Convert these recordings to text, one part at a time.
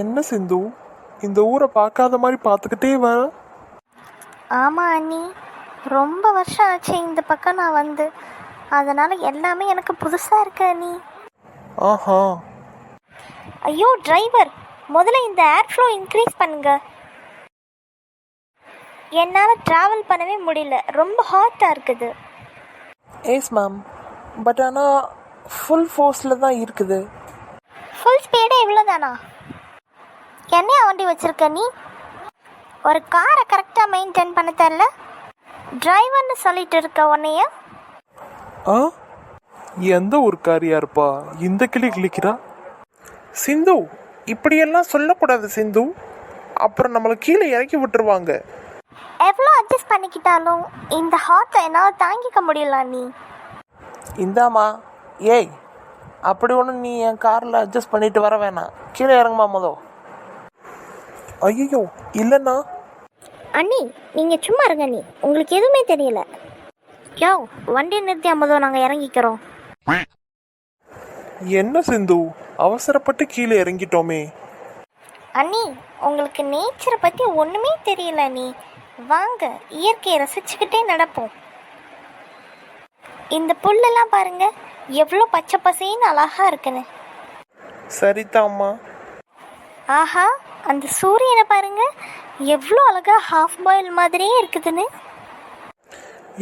என்ன சிந்து, இந்த ஊரை பார்க்காத மாதிரி பார்த்துக்கிட்டே வர? ஆமாம் அண்ணி, ரொம்ப வருஷம் ஆச்சு இந்த பக்கம் நான் வந்து. அதனால் எல்லாமே எனக்கு புதுசாக இருக்கு அண்ணி. ஆஹா. ஐயோ டிரைவர், முதல்ல இந்த ஏர் ஃப்ளோ இன்க்ரீஸ் பண்ணுங்க. என்னால் ட்ராவல் பண்ணவே முடியல, ரொம்ப ஹாட்டாக இருக்குது. எஸ் மேம், பட் ஆனால் ஃபுல் ஃபோர்ஸில் தான் இருக்குது. ஃபுல் ஸ்பீடே இவ்வளோ தானா? என்னையா வண்டி வச்சுருக்க நீ? ஒரு காரை கரெக்டாக மெயின்டைன் பண்ண தெரில, டிரைவர்னு சொல்லிட்டு இருக்க உன்னைய. ஆ, எந்த ஒரு காரியா இருப்பா இந்த கிளி கிளிக்கிறா? சிந்து, இப்படியெல்லாம் சொல்லக்கூடாது சிந்து, அப்புறம் நம்மளை கீழே இறக்கி விட்டுருவாங்க. எவ்வளோ அட்ஜஸ்ட் பண்ணிக்கிட்டாலும் இந்த ஹாட்டை என்னால் தாங்கிக்க முடியல நீ. இந்தாம்மா. ஏய், அப்படி ஒன்று நீ என் காரில் அட்ஜஸ்ட் பண்ணிட்டு வர வேணாம், கீழே இறங்குமா மொதோ. ஐயோ இல்லைண்ணா. அண்ணி நீங்கள் சும்மா இருங்க அண்ணி, உங்களுக்கு எதுவுமே தெரியல. யோ, வண்டி நிறுத்தி அம்மதோ, நாங்கள் இறங்கிக்கிறோம். என்ன சிந்து, அவசரப்பட்டு கீழே இறங்கிட்டோமே. அண்ணி, உங்களுக்கு நேச்சரை பற்றி ஒன்றுமே தெரியல அண்ணி. வாங்க, இயற்கையை ரசிச்சுக்கிட்டே நடப்போம். இந்த புல்லெல்லாம் பாருங்க, எவ்வளோ பச்சை பசேன்னு அழகா இருக்குன்னு. சரிதாம்மா. ஆஹா, அந்த சூரியனை பாருங்க, எவ்வளோ அழகா ஹாஃப் பாயில் மாதிரியே இருக்குதுன்னு.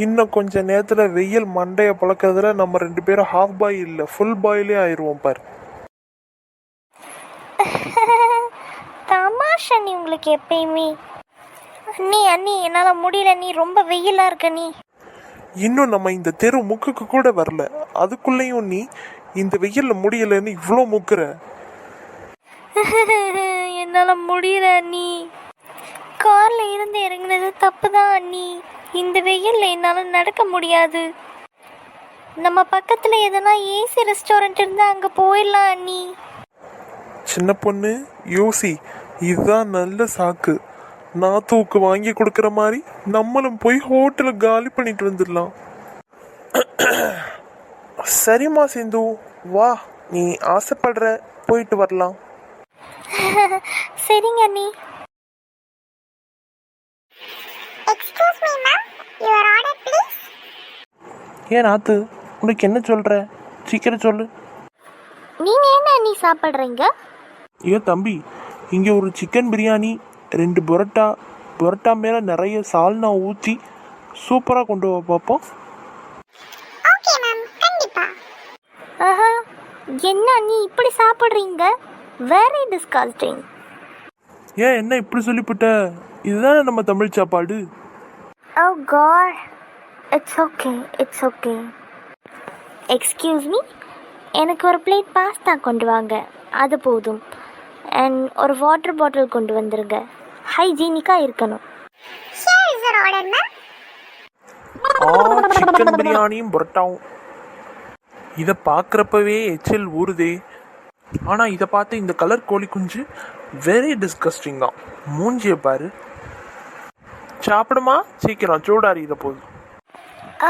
இன்னும் கொஞ்ச நேரத்தில் வெயில் மண்டையை பழக்கிறதுல நம்ம 2 பேரும் ஹாஃப் பாய் இல்லை ஃபுல் பாயிலே ஆயிடுவோம் பாரு. தமாஷா நீ உங்களுக்கு எப்பயுமே. அண்ணி அண்ணி, என்னால் முடியல நீ, ரொம்ப வெயிலாக இருக்க நீ. இன்னும் நம்ம இந்த தெரு முக்குக்கு கூட வரல, அதுக்குள்ளேயும் நீ இந்த வெயில்ல முடியலன்னு இவ்வளோ முக்குற. என்னால் முடியல அண்ணி. காரில் இருந்து இறங்கினது தப்பு தான் அண்ணி. இந்த வெயில்ல என்னால் நடக்க முடியாது. நம்ம பக்கத்தில் எதனா ஏசி ரெஸ்டாரண்ட் இருந்தால் அங்கே போயிடலாம் அண்ணி. சின்ன பொண்ணு யோசி, இதுதான் நல்ல சாக்கு. நான் தூக்கு வாங்கி கொடுக்குற மாதிரி நம்மளும் போய் ஹோட்டலை காலி பண்ணிட்டு வந்துடலாம். சரிம்மா சிந்து, வா, நீ ஆசைப்படுற, போயிட்டு வரலாம். சரிங்க அண்ணி. Excuse me, ma'am. Your order, please. ஏன் நாத்து, உனக்கு என்ன சொல்ற? சீக்கிரம் சொல்லு. நீங்கள் என்ன அண்ணி சாப்பிட்றீங்க? ஏன் தம்பி, இங்கே ஒரு சிக்கன் பிரியாணி, 2 பரோட்டா, பரோட்டா மேலே நிறைய சால்னா ஊற்றி சூப்பராக கொண்டு வா பார்ப்போம். Okay, ma'am. கண்டிப்பா. ஆஹா, என்ன அண்ணி இப்படி சாப்பிட்றீங்க? Very disgusting. ஏன் என்ன இப்படி சொல்லிவிட்ட? இதுதானே நம்ம தமிழ் சாப்பாடு. Oh god, it's okay, it's okay. Excuse me, எனக்கு ஒரு பிளேட் பாஸ்தா கொண்டு வாங்க, அது போதும். அண்ட் ஒரு வாட்டர் பாட்டில் கொண்டு வந்துருங்க, ஹைஜீனிக்காக இருக்கணும். Here is your order, ma'am. Chicken பிரியாணியும் பரோட்டாவும். இதை பார்க்குறப்பவே எச்சில் ஊறுதே. ஆனால் இதை பார்த்து இந்த கலர் கோழி குஞ்சு வெரி டிஸ்கஸ்டிங் தான். மூஞ்சியை பாரு. சாப்பிடுமா, சீக்கிரம் சூடாரி இதை போதும்.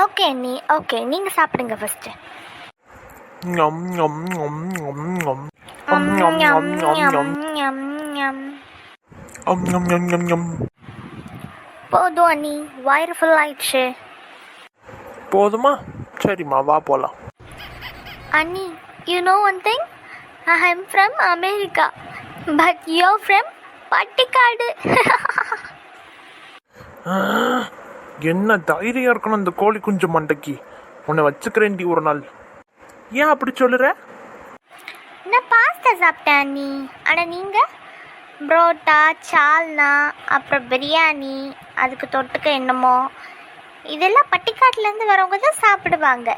ஓகே அண்ணி, ஓகே, நீங்கள் சாப்பிடுங்க ஃபஸ்ட்டு. போதும் அண்ணி, வயிறு ஃபுல் ஆயிடுச்சு. போதுமா? சரிம்மா, வா போகலாம். அண்ணி, you know one thing, I am from America, but you from பட்டிக்காடு. என்ன தைரியம் இருக்கணும் இந்த கோழி குஞ்சு மண்டைக்கு. உன்னை வச்சுக்கிறேன்டி ஒரு நாள். ஏன் அப்படி சொல்லுற? நான் பாஸ்தா சாப்பிட்டேன் அண்ணி. ஆனால் நீங்கள் புரோட்டா, சால்னா, அப்புறம் பிரியாணி, அதுக்கு தொட்டுக்க என்னமோ, இதெல்லாம் பட்டிக்காட்டிலேருந்து வரவங்க தான் சாப்பிடுவாங்க.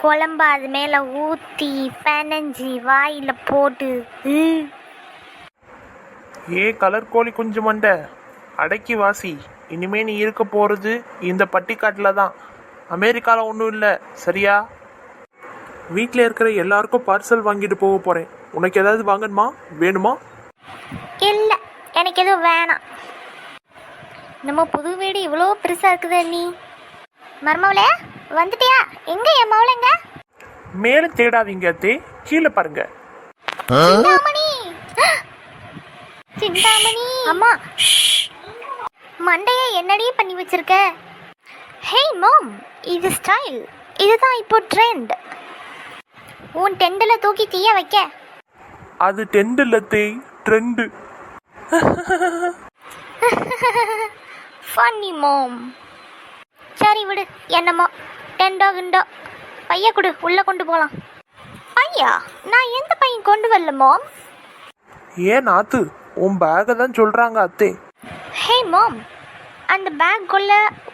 குழம்பு அது மேலே ஊற்றி பெனஞ்சி வாயில் போட்டு. ஏ கலர் கோழி குஞ்சு மண்டை, அடக்கி வாசி. இனிமே நீ இருக்க போகிறது இந்த பட்டிக்காட்டில் தான், அமெரிக்காவில் ஒன்றும் இல்லை, சரியா? வீட்டில் இருக்கிற எல்லாருக்கும் பார்சல் வாங்கிட்டு போக போகிறேன். உனக்கு ஏதாவது வாங்கணுமா, வேணுமா? இல்லை, எனக்கு எதுவும் வேணாம். நம்ம புது வீடு இவ்வளோ பெருசாக இருக்குது அண்ணி. மருமவளே, வந்துட்டியா? எங்க என் மவளைங்க? மேலே தேடாதீங்க அத்தே, கீழே பாருங்க. சிந்தாமணி, சிந்தாமணி அம்மா மண்டைய என்னடி பண்ணி வச்சிருக்க? ஹே மாம், இது ஸ்டைல், இதுதான் இப்போ ட்ரெண்ட். உன் டெண்டில் தூக்கி தீய வைக்க. அது டெண்ட் இல்லத்தே, ட்ரெண்டு. ஃபன்னி மாம். சரி விடு, என்னமோ டெண்டோ கிண்டோ. பைய கொடு, உள்ள கொண்டு போகலாம். பையா? நான் எந்த பையன் கொண்டு வரல மாம். ஏன் நாத்து, உன் பேக்கை தான் சொல்றாங்க அத்தே. ஹே மாம், அந்த பேக்குள்ள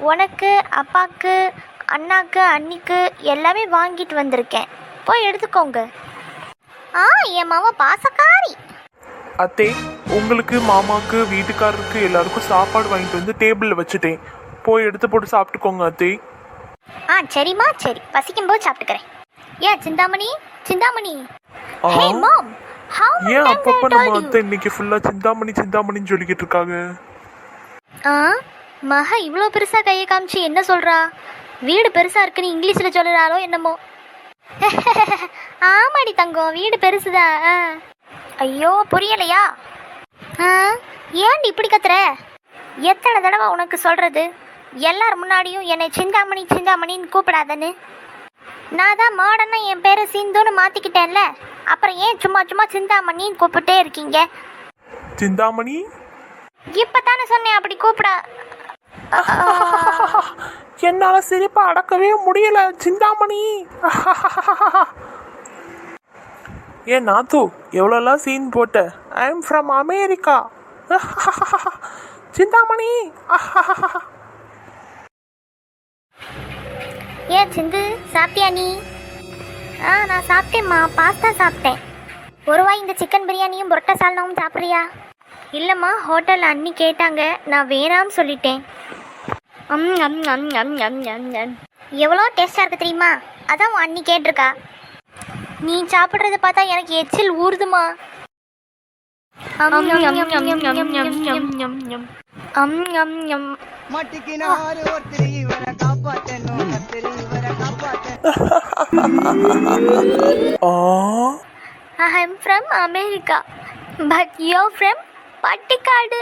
உனக்கு, அப்பாவுக்கு, அண்ணாக்கு, அண்ணிக்கு எல்லாமே வாங்கிட்டு வந்திருக்கேன். போய் எடுத்துக்கோங்க. என் மாமா பாசக்காரி. அத்தே, உங்களுக்கு, மாமாக்கு, வீட்டுக்காரருக்கு எல்லாருக்கும் சாப்பாடு வாங்கிட்டு வந்து டேபிளில் வச்சுட்டேன். போய் எடுத்து போட்டு சாப்பிட்டுக்கோங்க அத்தே. சரிம்மா, சரி, பசிக்கும் போது சாப்பிட்டுக்கிறேன். ஏன் சிந்தாமணி, சிந்தாமணி. ஆ? ஹே மாம், how many ஏன் times அப்பப்ப I நம்ம told அத்தை you? இன்னைக்கு ஃபுல்லா சிந்தாமணி சிந்தாமணின்னு சொல்லிக்கிட்டு இருக்காங்க? மக இவ்வளோ பெருசா கையை காமிச்சு என்ன சொல்றா? வீடு பெருசா இருக்குன்னு இங்கிலீஷ்ல சொல்லுறாளோ என்னமோ. ஆமாடி தங்கம், வீடு பெருசுதான். ஐயோ புரியலையா? ஏன்டி இப்படி கத்துற? எத்தனை தடவை உனக்கு சொல்றது எல்லார் முன்னாடியும் என்னை சிந்தாமணி சிந்தாமணின்னு கூப்பிடாதன்னு? நான் தான் மாடர்னா என் பேரை சிந்துன்னு மாத்திக்கிட்டேன்ல, அப்புறம் ஏன் சும்மா சும்மா சிந்தாமணின்னு கூப்பிட்டே இருக்கீங்க? சிந்தாமணி இப்பதானே சொன்னேன் அப்படி கூப்பிட. என்னால சிரிப்பை அடக்கவே முடியல. சிந்தாமணி. ஏன் நாத்து, எவ்வளோலாம் சீன் போட்ட? I am from America. Chintamani. ஏன் சிந்து, சாப்பிட்டியா நீ? நான் சாப்பிட்டேம்மா, பாஸ்தா சாப்பிட்டேன். ஒருவாய் இந்த சிக்கன் பிரியாணியும் புரோட்டா சால்னாவும் சாப்பிட்றியா? இல்லைம்மா, ஹோட்டலில் அண்ணி கேட்டாங்க, நான் வேணாம்னு சொல்லிட்டேன். எவ்வளோ டேஸ்டாக இருக்கு தெரியுமா? அதான் உன் அண்ணி கேட்டிருக்கா. நீ சாப்பிட்றத பார்த்தா எனக்கு எச்சில் ஊறுதுமா. I am from America, but you're from Pattikadu.